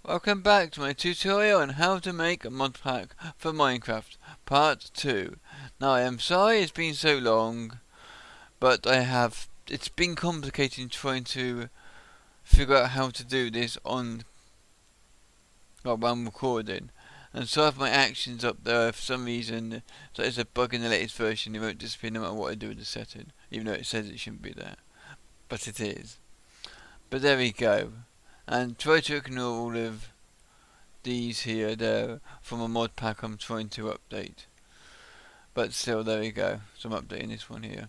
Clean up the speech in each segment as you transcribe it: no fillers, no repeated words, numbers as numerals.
Welcome back to my tutorial on how to make a mod pack for Minecraft, part 2. Now I am sorry it's been so long, but it's been complicated trying to figure out how to do this while I'm recording. And so if my actions up there, for some reason, so there's a bug in the latest version, it won't disappear no matter what I do with the setting, even though it says it shouldn't be there. But it is. But there we go. And try to ignore all of these here, there, from a mod pack I'm trying to update. But still, there we go. So I'm updating this one here.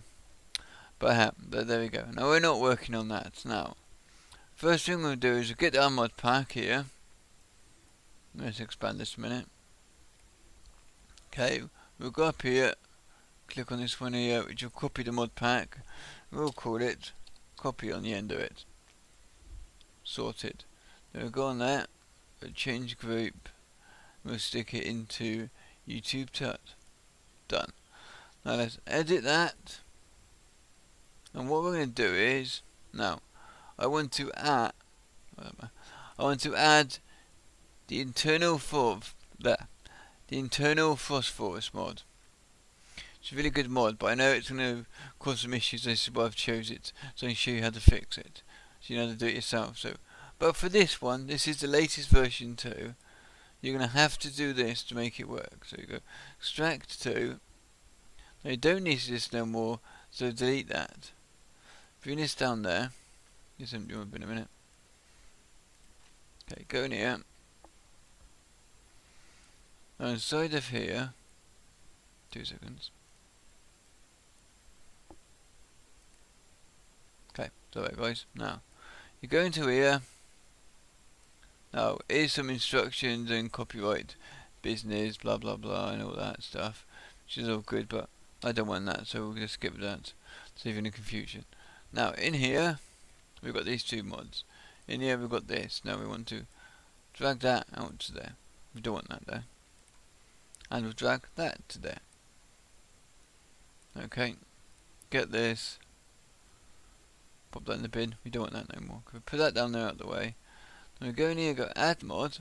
But there we go. Now we're not working on that now. First thing we'll do is get our mod pack here. Let's expand this a minute. Okay, we'll go up here, click on this one here, which will copy the mod pack. We'll call it copy on the end of it. Sorted. Then we'll go on that. We'll change group. We'll stick it into YouTube Pert. Done. Now let's edit that. And what we're going to do is, now I want to add the internal phosphorus mod. It's a really good mod, but I know it's going to cause some issues. This is why I've chose it, so I can show you how to fix it, so you know how to do it yourself. But for this one, this is the latest version 2. You're going to have to do this to make it work. So you go extract 2. Now you don't need this no more, so delete that. Bring this down there. This empty one in a minute. Okay, go in here. Now inside of here, 2 seconds. Okay, sorry guys. Now you go into here. Now here's some instructions and copyright business, blah blah blah, and all that stuff, which is all good, but I don't want that, so we'll just skip that. Save any confusion. Now in here we've got these 2 mods. In here we've got this. Now we want to drag that out to there. We don't want that there. And we'll drag that to there. Okay. Get this. Pop that in the bin. We don't want that no more. We'll put that down there out of the way. Then we go in here, go add mod.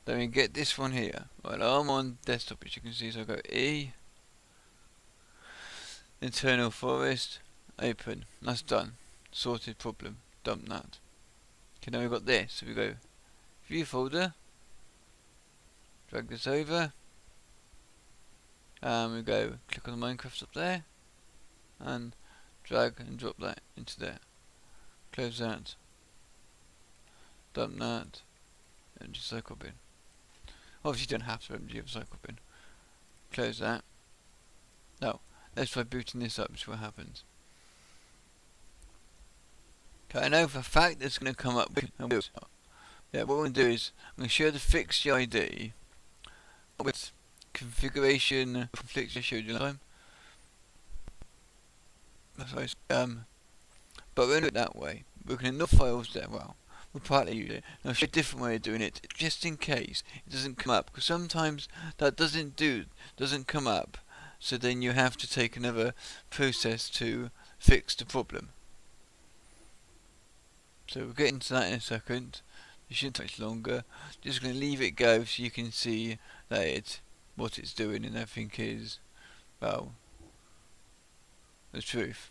Then we get this one here. Well, I'm on desktop, as you can see, so I go E, internal forest, open. That's done. Sorted problem. Dump that. Okay, now we've got this. So we go view folder, drag this over, and we go click on the Minecraft up there, and drag and drop that into there. Close that. Dump that, and just cycle bin. Obviously you don't have to empty your cycle bin. Close that. Now, let's try booting this up and see what happens. Okay, I know for a fact that's going to come up with yeah, what we're going to do is, I'm going to show the fixed ID with configuration conflicts I showed you last time. That's nice. But we're going to do it that way. We're going to enough files there. Well, we'll partly use it. Now I'll show you a different way of doing it, just in case it doesn't come up, because sometimes that doesn't come up, so then you have to take another process to fix the problem. So we'll get into that in a second. It shouldn't take longer. Just going to leave it go so you can see that what it's doing and everything is, well, the truth.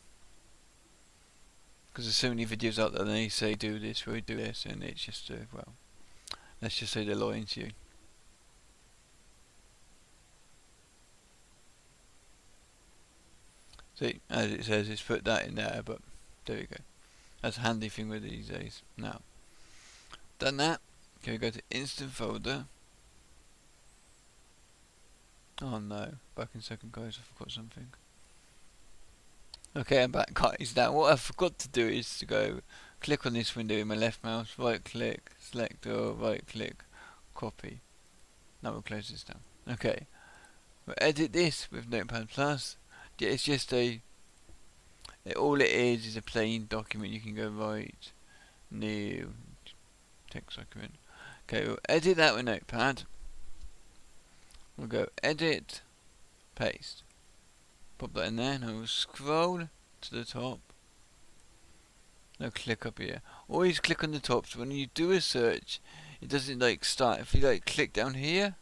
Because there's so many videos out there and they say do this, we do this, and it's just, well, let's just say they're lying to you. See, as it says, it's put that in there, but there we go. That's a handy thing with these days. Now, done that, okay, go to instant folder. Oh no, back in a second guys, I forgot something. Okay, I'm back guys. Now what I forgot to do is to go click on this window with my left mouse, right click, select all, right click, copy. Now we'll close this down. Okay, we'll edit this with Notepad+. Yeah, it's just all it is a plain document. You can go right, new, text document. Okay, we'll edit that with Notepad. We'll go edit, paste. Pop that in there. Now we'll scroll to the top. Now click up here. always click on the top, so when you do a search, it doesn't like start. If you like click down here,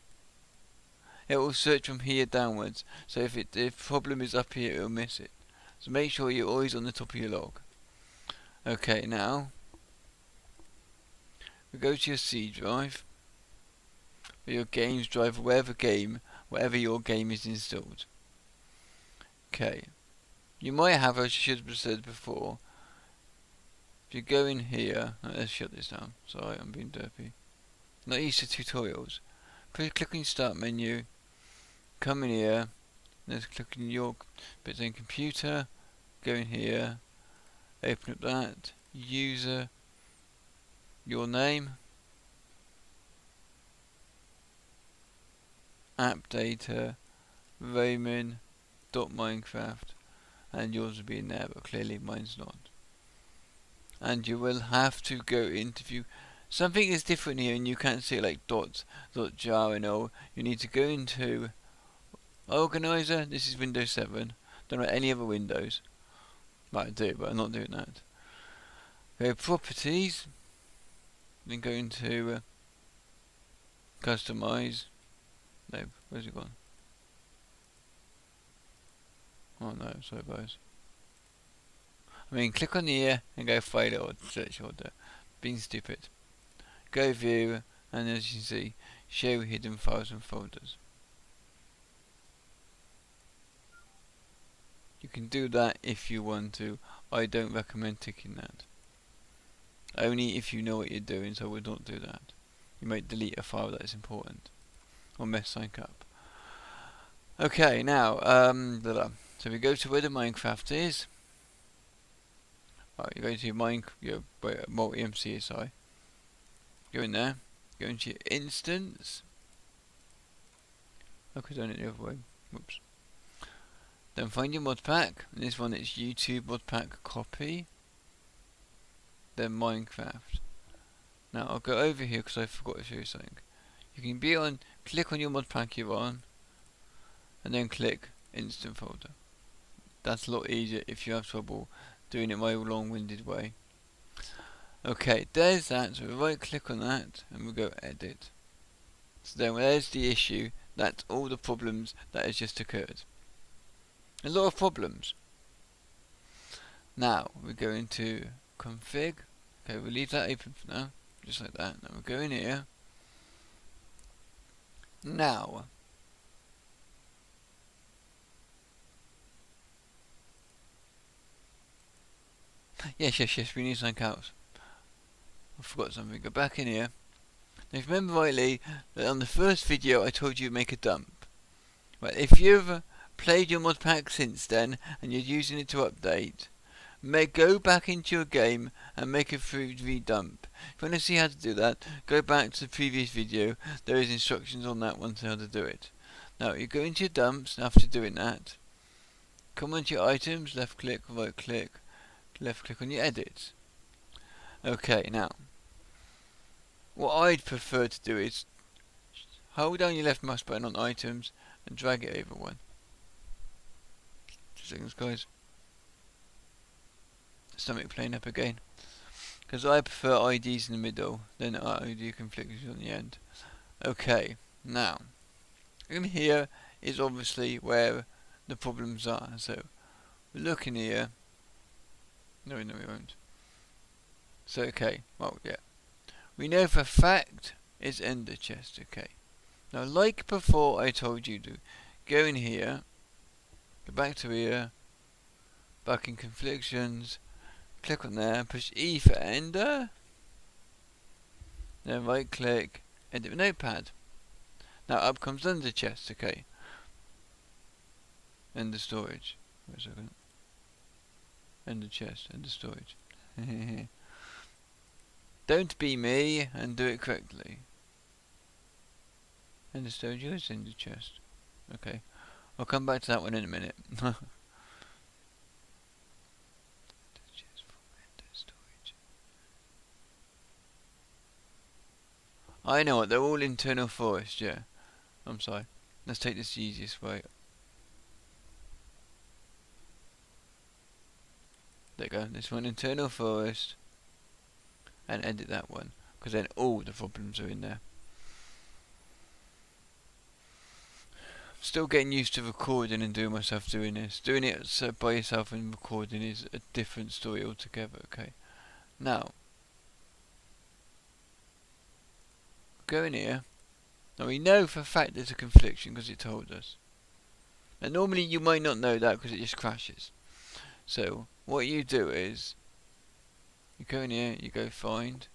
it will search from here downwards. So if the problem is up here, it will miss it. So make sure you're always on the top of your log. Okay, now we go to your C drive, or your games drive, wherever your game is installed. Okay, you might have, as I should have said before, if you go in here, let's shut this down. Sorry, I'm being derpy. Not used to tutorials. Click on your start menu, come in here, let's click on your bit in computer, go in here, open up that, user, your name, app data, Roman.Minecraft, and yours will be in there, but clearly mine's not. And you will have to go into view. Something is different here, and you can't see it like .jar and all. You need to go into Organizer. This is Windows 7. Don't write any other Windows. Might I do, but I'm not doing that. Go Properties. Then go into Customize. No, where's it gone? Oh no, sorry guys. I mean, click on the ear and go File or Search Order. Being stupid. Go View, and as you can see, Show Hidden Files and Folders. You can do that if you want to. I don't recommend ticking that. Only if you know what you're doing, so I would not do that. You might delete a file that is important, or mess something up. Okay, now, so we go to where the Minecraft is. Right, you go to your multi-MCSI. Go in there. Go into your instance. Okay, done it the other way. Whoops. Then find your ModPack. And this one is YouTube ModPack copy. Then Minecraft. Now I'll go over here because I forgot to show you something. You can be on, click on your ModPack you're on, and then click instant folder. That's a lot easier if you have trouble doing it my long-winded way. Okay, there's that. So we right click on that and we'll go edit. So then there's the issue. That's all the problems that has just occurred. A lot of problems. Now we go into config. Okay, we'll leave that open for now, just like that. Now we'll go in here. Now yes, we need something else. I forgot something. Go back in here. Now if you remember rightly, that on the first video I told you to make a dump. Well, if you've played your ModPack since then and you're using it to update, go back into your game and make a free dump. If you want to see how to do that, go back to the previous video. There is instructions on that one to how to do it. Now you go into your dumps after doing that. Come onto your items, left click, right click, left click on your edits. Okay, now what I'd prefer to do is hold down your left mouse button on items and drag it over one. 2 seconds guys. Stomach playing up again. Because I prefer IDs in the middle, then ID configurations on the end. Okay, now in here is obviously where the problems are. So we look in here. No, we won't. So okay, well yeah. We know for a fact it's ender chest, okay. Now like before I told you to go in here, go back to here, back in configurations, click on there, push E for ender, then right click, edit with notepad. Now up comes ender chest, okay. Ender storage. Wait a second. Ender chest, ender storage. Don't be me and do it correctly. Ender storage is ender chest. Okay. I'll come back to that one in a minute. I know what, they're all internal forest, yeah. I'm sorry. Let's take this the easiest way. There you go, this one internal forest. and edit that one, because then all the problems are in there. Still getting used to recording and doing myself doing this. Doing it by yourself and recording is a different story altogether, okay? Now, go in here. Now we know for a fact there's a confliction because it told us. Now normally you might not know that because it just crashes. So, what you do is, you go in here, you go find,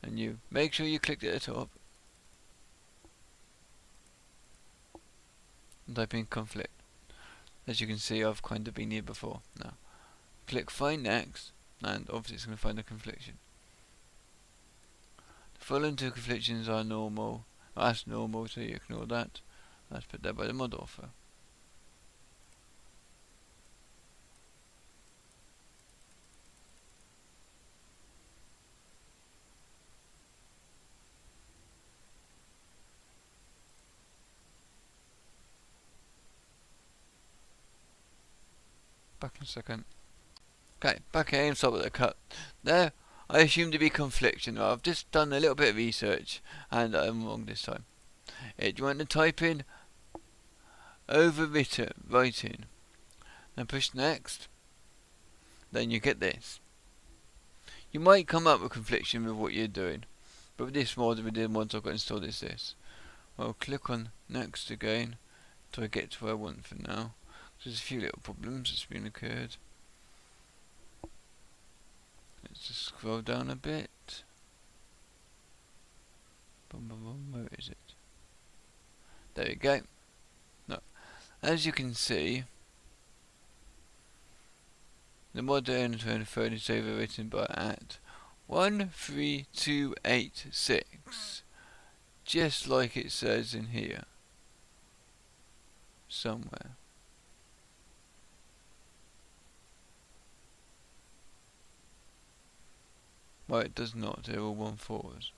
and you make sure you click at the top. And type in conflict. As you can see, I've kind of been here before. Now, click find next, and obviously it's going to find the confliction. The following two conflictions are normal. Well, that's normal, so you ignore that. That's put there by the mod author. Back in a second. Okay, back here and stop with the cut. There, I assume to be confliction. I've just done a little bit of research, and I'm wrong this time. Do you want to type in overwritten writing, then push next, then you get this. You might come up with confliction with what you're doing, but with this mod, with the mods I've got installed, is this. I'll click on next again till I get to where I want for now. There's a few little problems that's been occurred. Let's just scroll down a bit. Boom, boom, boom, where is it? There we go. No. As you can see, the mod phone is overwritten by at 13286, just like it says in here somewhere. Well, it does not. They're all 1/4s.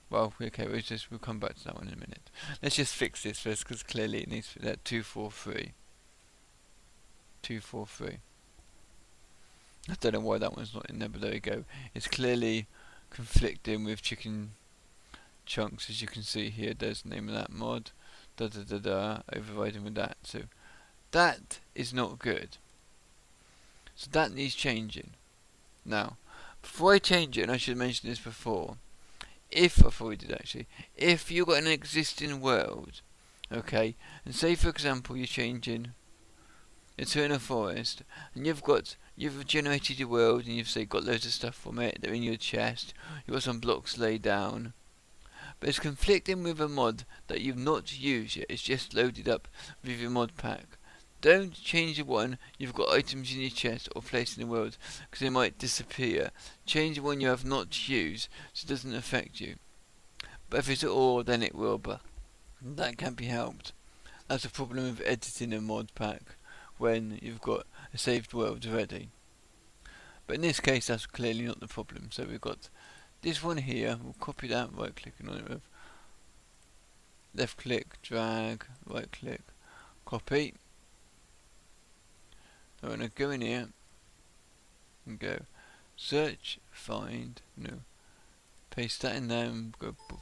Well, okay, we'll come back to that one in a minute. Let's just fix this first, because clearly it needs that 243. 243. I don't know why that one's not in there, but there we go. It's clearly conflicting with chicken chunks, as you can see here. There's the name of that mod. Overriding with that. So that is not good. So that needs changing. Now, before I change it, and I should mention this before, if you've got an existing world, okay, and say for example you're changing Eternal Forest, and you've generated your world, and you've got loads of stuff from it, they're in your chest, you've got some blocks laid down, but it's conflicting with a mod that you've not used yet, it's just loaded up with your mod pack. Don't change the one you've got items in your chest or placed in the world, because they might disappear. Change the one you have not used, so it doesn't affect you. But if it's all, then it will, but that can't be helped. That's a problem with editing a mod pack when you've got a saved world already. But in this case, that's clearly not the problem. So we've got this one here. We'll copy that, right clicking on it with left click, drag, right click, copy. I'm going to go in here and go search, find, no, paste that in there and go poof.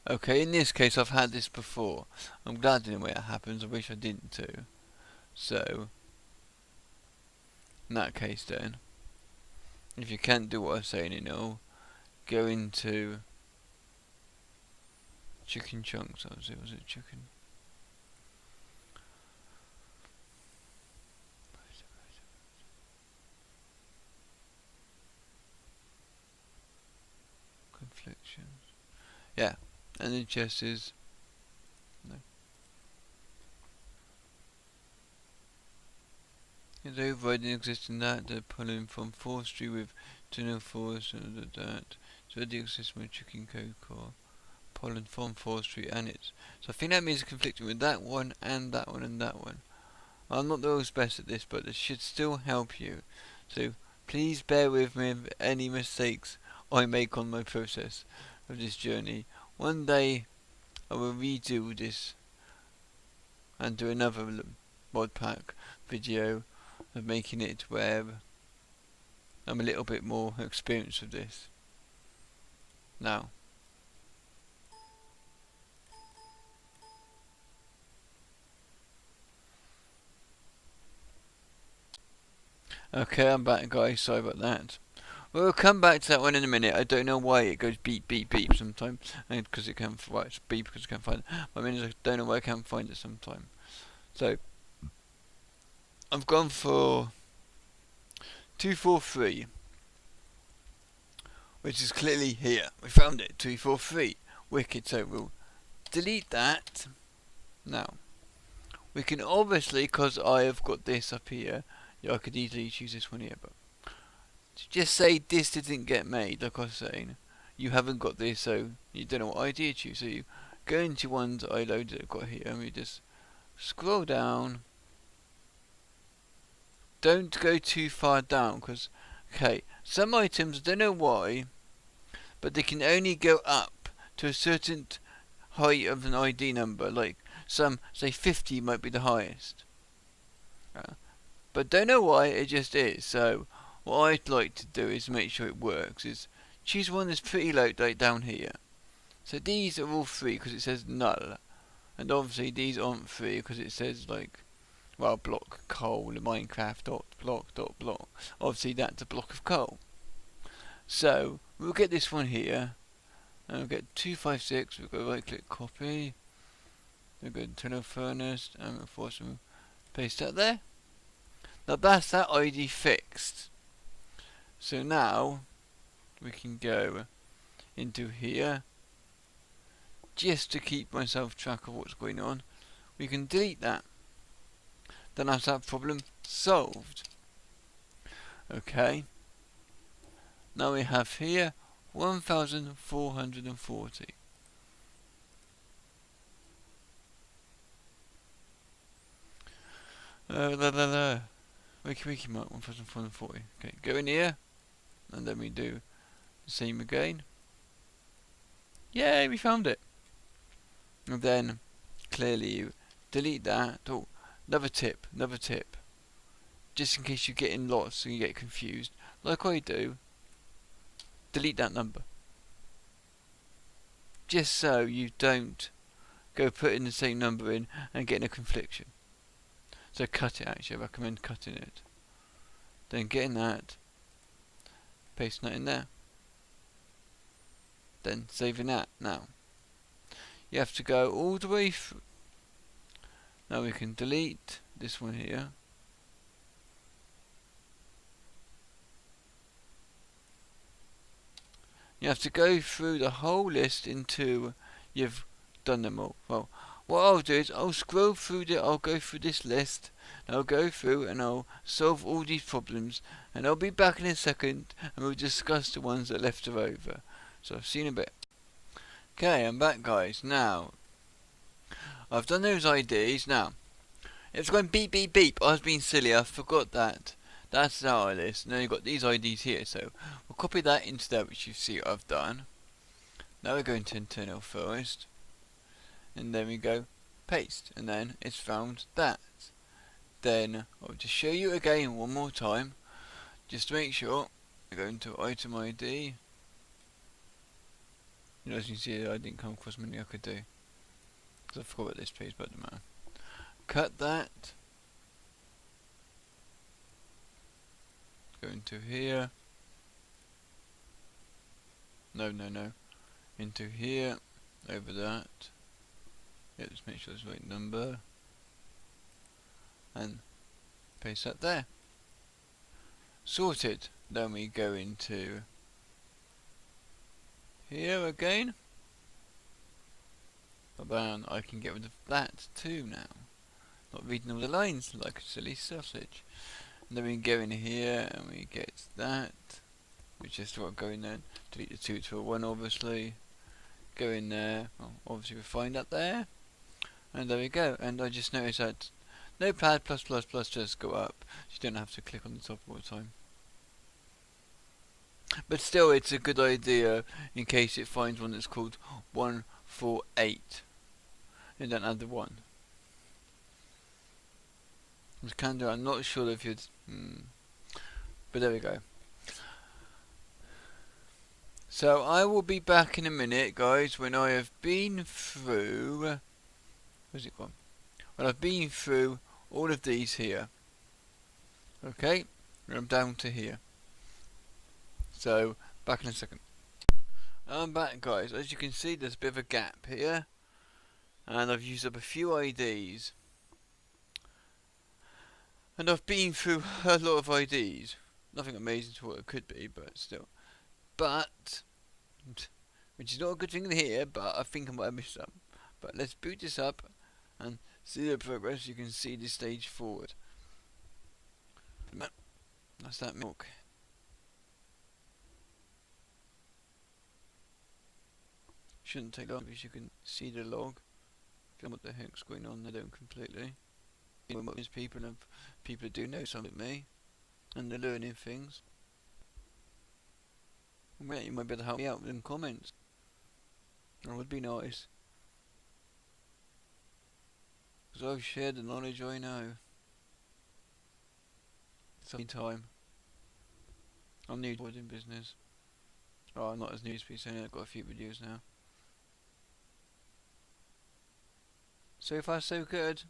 Okay, in this case I've had this before. I'm glad in a way it happens, I wish I didn't too. So, in that case then, if you can't do what I'm saying, go into chicken chunks, was it chicken? Conflictions. Yeah. And the chest is no. It's overriding existing that they're pulling from forestry with tunnel forest and that. So the exists with chicken code core Holland Farm Forestry, and it's, so I think that means conflicting with that one and that one and that one. I'm not the world's best at this, but it should still help you. So please bear with me with any mistakes I make on my process of this journey. One day I will redo this and do another mod pack video of making it where I'm a little bit more experienced with this. Now, okay, I'm back, guys. Sorry about that. We'll come back to that one in a minute. I don't know why it goes beep beep beep sometimes, because it can't. Well, it's beep because I can't find it. I mean, I don't know why I can't find it sometimes. So I've gone for 243, which is clearly here. We found it. 243. Wicked. So we'll delete that. Now we can obviously, because I have got this up here. Yeah, I could easily choose this one here, but just say this didn't get made, like I was saying. You haven't got this, so you don't know what ID to choose. So you go into ones I loaded, I've got here, and we just scroll down. Don't go too far down, because, okay, some items, I don't know why, but they can only go up to a certain height of an ID number. Like some, say 50 might be the highest. But don't know why, it just is. So what I'd like to do is make sure it works, is choose one that's pretty low, like down here. So these are all free because it says null, and obviously these aren't free because it says like, well, block coal Minecraft dot block dot block. Obviously that's a block of coal. So we'll get this one here, and we'll get 256. We'll go right click copy. We'll go internal furnace, and we'll force them paste that there. Now that's that ID fixed. So now we can go into here, just to keep myself track of what's going on. We can delete that. Then that's that problem solved. Okay. Now we have here 1440. Wiki mark 1440. Okay, go in here, and then we do the same again. Yay, we found it. And then clearly you delete that. Oh, another tip. Just in case you're getting lost and you get confused, like I do, delete that number. Just so you don't go putting the same number in and getting a confliction. So cut it, actually, I recommend cutting it. Then getting that, pasting that in there. Then saving that. Now, you have to go all the way through. Now we can delete this one here. You have to go through the whole list until you've done them all. Well, what I'll do is I'll scroll through I'll go through this list, and I'll go through and I'll solve all these problems, and I'll be back in a second and we'll discuss the ones that left are over. So I've seen a bit. Okay, I'm back, guys. Now I've done those IDs. Now it's going beep beep beep. I was being silly, I forgot that. That's our list. Now you've got these IDs here, so we'll copy that into there, which you see I've done. Now we're going to internal first, and then we go paste, and then it's found that. Then I'll just show you again one more time, just to make sure. I go into item ID. You know, as you can see, I didn't come across many I could do, because I forgot about this page, but it doesn't matter. Cut that. Go into here. No. Into here. Over that. Yeah, just make sure it's the right number. And paste that there. Sorted. Then we go into here again. But then I can get rid of that too now. Not reading all the lines like a silly sausage. And then we can go in here and we get that, which is what going then. Delete the 2 to a 1 obviously. Go in there. Well, obviously we find that there. And there we go. And I just noticed that Notepad +++ just go up. So you don't have to click on the top all the time. But still, it's a good idea in case it finds one that's called 148. And don't add the 1. I'm not sure if you'd... But there we go. So I will be back in a minute, guys, when I have been through... Where's it gone? When I've been through all of these here. Okay? And I'm down to here. So, back in a second. I'm back, guys. As you can see, there's a bit of a gap here. And I've used up a few IDs. And I've been through a lot of IDs. Nothing amazing to what it could be, but still. But, which is not a good thing here, but I think I might have missed some. But let's boot this up and see the progress. You can see the stage forward. That's that milk. Shouldn't take long because you can see the log. What the heck's going on? They don't completely. People that do know something like me, and they're learning things. Well, you might be able to help me out with them comments. That would be nice. Because I've shared the knowledge I know. Sometime. I'm new to in business. Oh, I'm not as new as people saying. I've got a few videos now. So far, so good.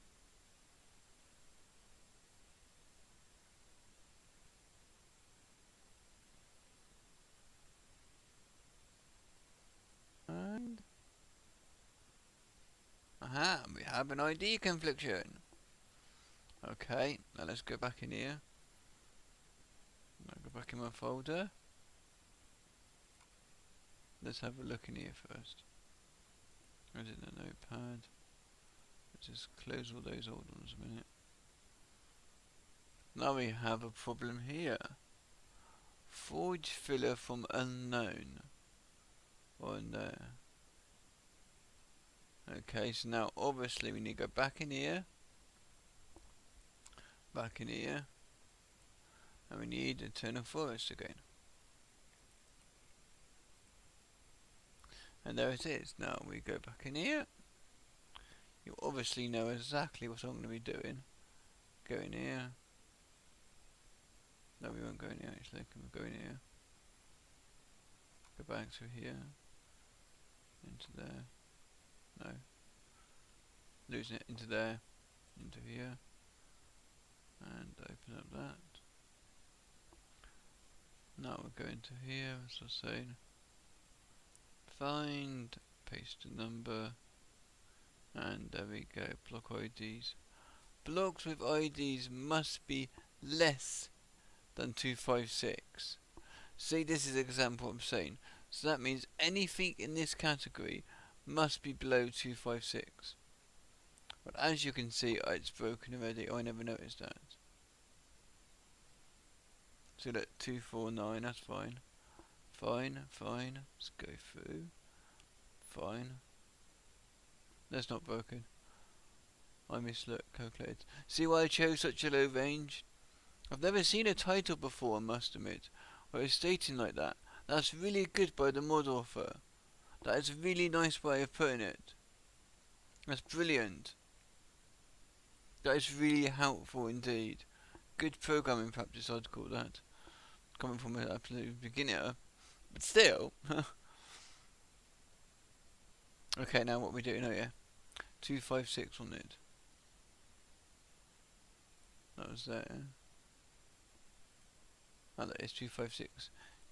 And aha, we have an ID confliction. Okay, now let's go back in here. I'll go back in my folder. Let's have a look in here first. Is it the notepad? Let's just close all those old ones a minute. Now we have a problem here. Forge filler from unknown. On there. Okay, so now obviously we need to go back in here. Back in here. And we need Eternal Forest again. And there it is. Now we go back in here. You obviously know exactly what I'm going to be doing. Go in here. No, we won't go in here actually. Can we go in here? Go back to here. Into there. No. Losing it into there. Into here. And open up that. Now we're going to here, as I was saying. Find, paste a number, and there we go, block IDs. Blocks with IDs must be less than 256. See, this is an example I'm saying. So that means anything in this category must be below 256. But as you can see, it's broken already. I never noticed that. So look, 249, that's fine. Fine. Let's go through. Fine. That's not broken. I mislook, calculated. See why I chose such a low range? I've never seen a title before, I must admit, where it's stating like that. That's really good by the mod author. That is a really nice way of putting it. That's brilliant. That is really helpful indeed. Good programming practice, I'd call that. Coming from an absolute beginner. But still. Okay, now what we doing? Oh yeah. 256 on it. That was there. Oh, that is 256.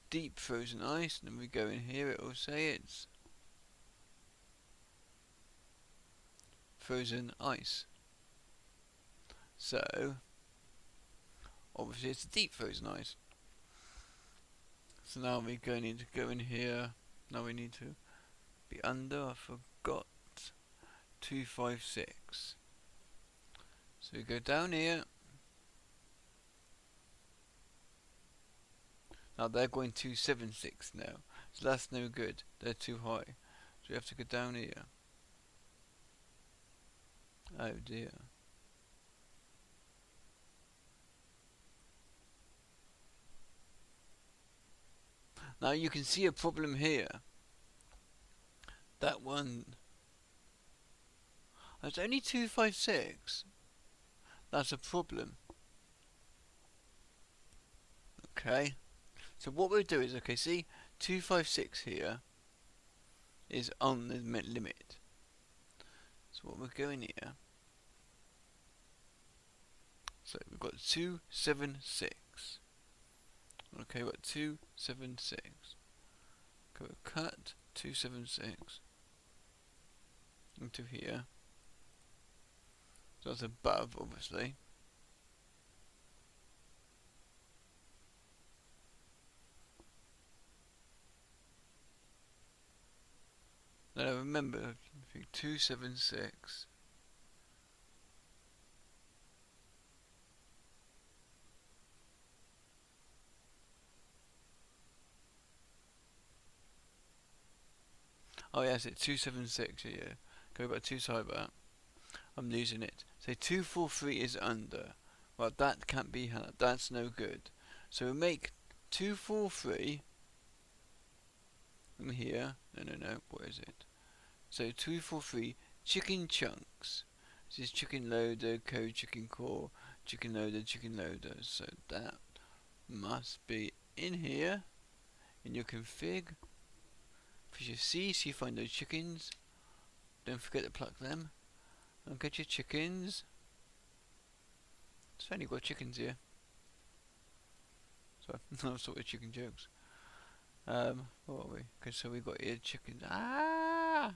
Deep frozen ice. And then we go in here, it will say it's frozen ice. So, obviously it's deep frozen ice. So now we need to go in here. Now we need to be under, I forgot, 256. So we go down here. Now they're going 276 now. So that's no good. They're too high. So we have to go down here. Oh dear. Now you can see a problem here. That one. It's only 256. That's a problem. Okay. So what we'll do is, okay, see, 256 here is on the limit. So what we're going here. So we've got 276. Okay, we've got 276. Okay, we'll cut 276 into here. So that's above, obviously. Now remember, I think 276. Oh yes, it's 276 here. Go back to sidebar. I'm losing it. Say 243 is under. Well, that can't be. That's no good. So we make 243 from here. No. What is it? So 243 chicken chunks. This is chicken loader, code chicken core, chicken loader, chicken loader. So that must be in here in your config. Push your C so you find those chickens. Don't forget to pluck them. And get your chickens. It's only got chickens here. So no sort of chicken jokes. What are we? Okay, so we got here chickens. Ah!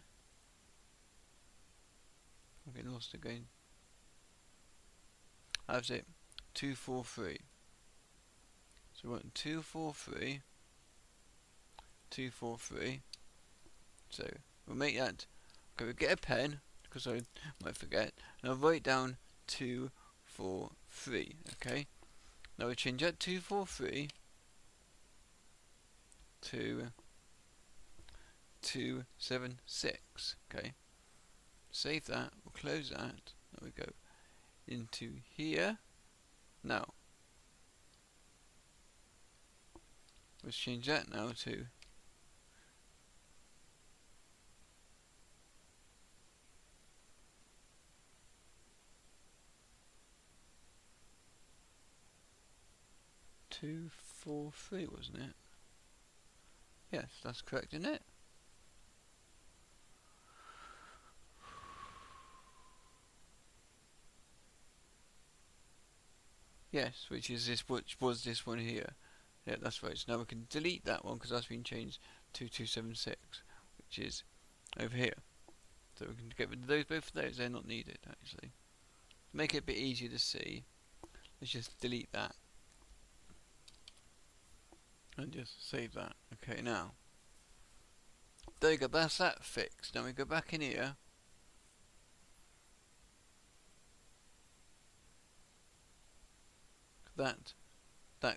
I'm getting lost again. That's it. 243. So we want 243. 243. So we'll make that. Okay, we'll get a pen because I might forget, and I'll write down 243. Okay. Now we change that 243 to 276. Okay. Save that. We'll close that. There we go. Into here. Now let's change that now to 243, wasn't it? Yes, that's correct, isn't it? Yes, which is this, which was this one here. Yeah, that's right. So now we can delete that one because that's been changed to 276, which is over here. So we can get rid of those, both of those. They're not needed actually. To make it a bit easier to see, let's just delete that and just save that. Okay, now there you go. That's that fixed. Now we go back in here. That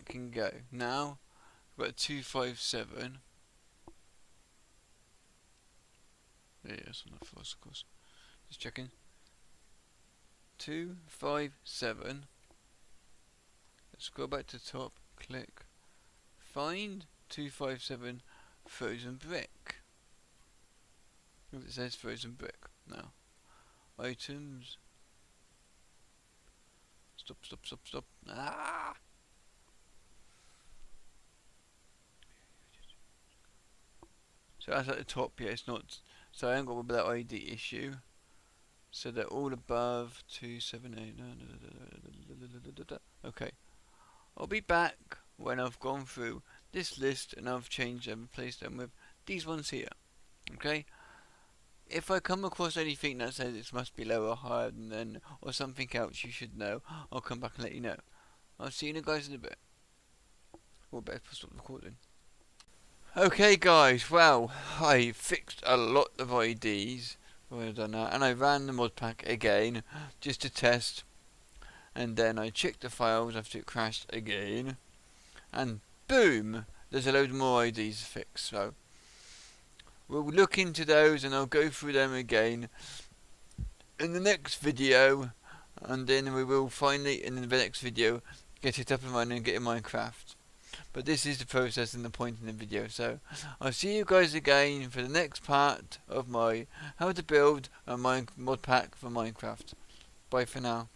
can go. Now we've got 257. Yeah, it's on the first, of course. Just checking. 257. Let's go back to the top. Click. Find 257 frozen brick. It says frozen brick. Now, items. Stop. Ah! So that's at the top, yeah, it's not. So I haven't got that ID issue. So they're all above 278. Okay. I'll be back when I've gone through this list and I've changed them and replaced them with these ones here. Okay? If I come across anything that says it must be lower or higher than then, or something else you should know, I'll come back and let you know. I'll see you guys in a bit. Or better stop recording. Okay guys, well, I fixed a lot of IDs when I've done that, and I ran the ModPack again, just to test, and then I checked the files after it crashed again, and boom, there's a load more IDs fixed. So we'll look into those and I'll go through them again in the next video, and then we will finally in the next video get it up and running and get in Minecraft. But this is the process and the point in the video. So I'll see you guys again for the next part of my how to build a mod pack for Minecraft. Bye for now.